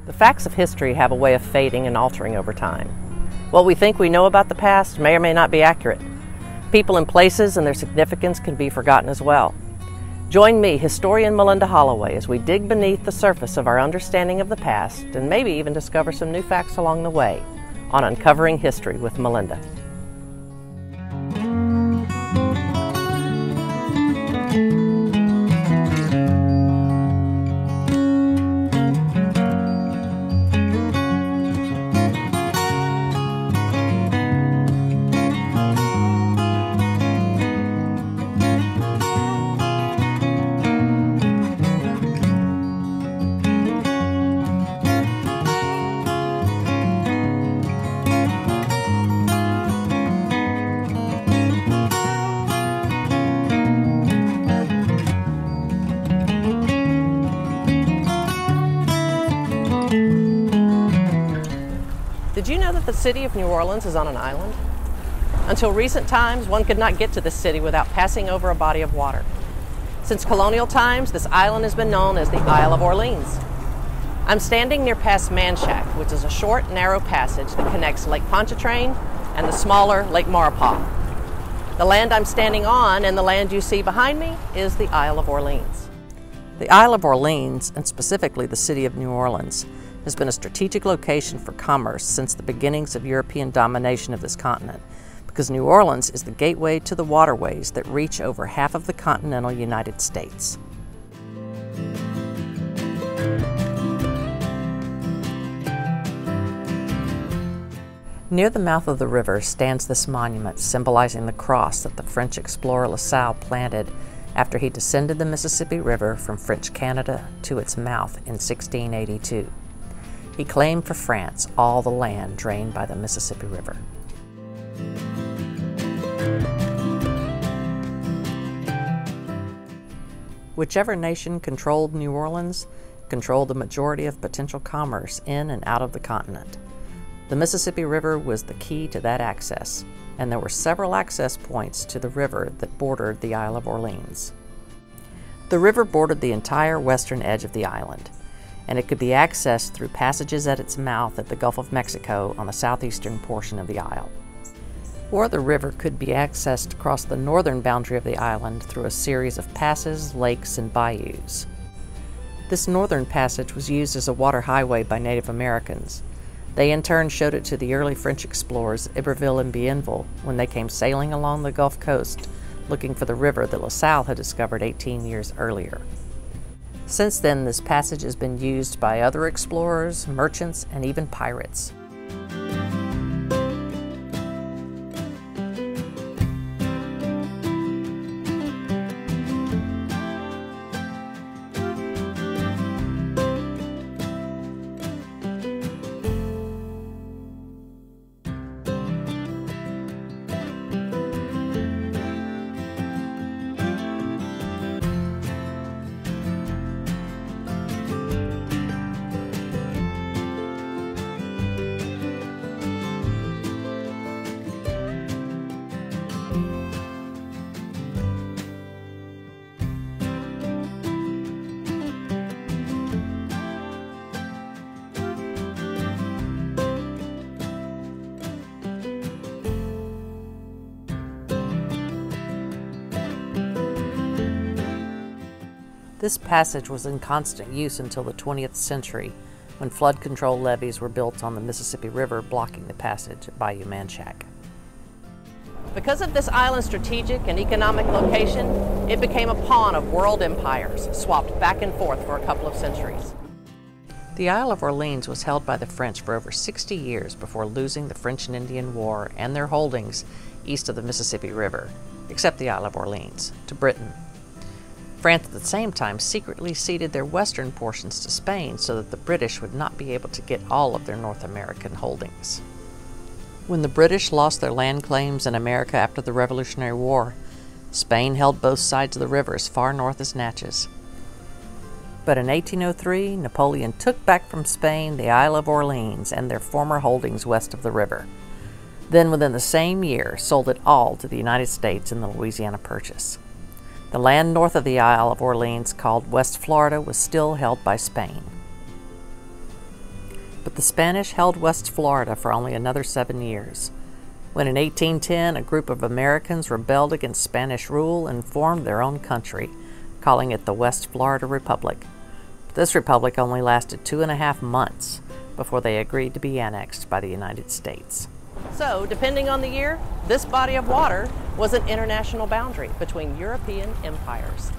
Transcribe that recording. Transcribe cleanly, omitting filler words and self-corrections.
The facts of history have a way of fading and altering over time. What we think we know about the past may or may not be accurate. People and places and their significance can be forgotten as well. Join me, historian Melinda Holloway, as we dig beneath the surface of our understanding of the past and maybe even discover some new facts along the way on Uncovering History with Melinda. Did you know that the city of New Orleans is on an island? Until recent times, one could not get to this city without passing over a body of water. Since colonial times, this island has been known as the Isle of Orleans. I'm standing near Pass Manchac, which is a short, narrow passage that connects Lake Pontchartrain and the smaller Lake Maurepas. The land I'm standing on and the land you see behind me is the Isle of Orleans. The Isle of Orleans, and specifically the city of New Orleans, has been a strategic location for commerce since the beginnings of European domination of this continent, because New Orleans is the gateway to the waterways that reach over half of the continental United States. Near the mouth of the river stands this monument symbolizing the cross that the French explorer La Salle planted after he descended the Mississippi River from French Canada to its mouth in 1682. He claimed for France all the land drained by the Mississippi River. Whichever nation controlled New Orleans controlled the majority of potential commerce in and out of the continent. The Mississippi River was the key to that access, and there were several access points to the river that bordered the Isle of Orleans. The river bordered the entire western edge of the island, and it could be accessed through passages at its mouth at the Gulf of Mexico on the southeastern portion of the isle. Or the river could be accessed across the northern boundary of the island through a series of passes, lakes, and bayous. This northern passage was used as a water highway by Native Americans. They in turn showed it to the early French explorers Iberville and Bienville when they came sailing along the Gulf Coast looking for the river that La Salle had discovered 18 years earlier. Since then, this passage has been used by other explorers, merchants, and even pirates. This passage was in constant use until the 20th century, when flood control levees were built on the Mississippi River, blocking the passage at Bayou Manchac. Because of this island's strategic and economic location, it became a pawn of world empires, swapped back and forth for a couple of centuries. The Isle of Orleans was held by the French for over 60 years before losing the French and Indian War and their holdings east of the Mississippi River, except the Isle of Orleans, to Britain. France at the same time secretly ceded their western portions to Spain so that the British would not be able to get all of their North American holdings. When the British lost their land claims in America after the Revolutionary War, Spain held both sides of the river as far north as Natchez. But in 1803, Napoleon took back from Spain the Isle of Orleans and their former holdings west of the river. Then within the same year sold it all to the United States in the Louisiana Purchase. The land north of the Isle of Orleans, called West Florida, was still held by Spain. but the Spanish held West Florida for only another 7 years, when in 1810 a group of Americans rebelled against Spanish rule and formed their own country, calling it the West Florida Republic. This republic only lasted 2.5 months before they agreed to be annexed by the United States. So, depending on the year, this body of water was an international boundary between European empires.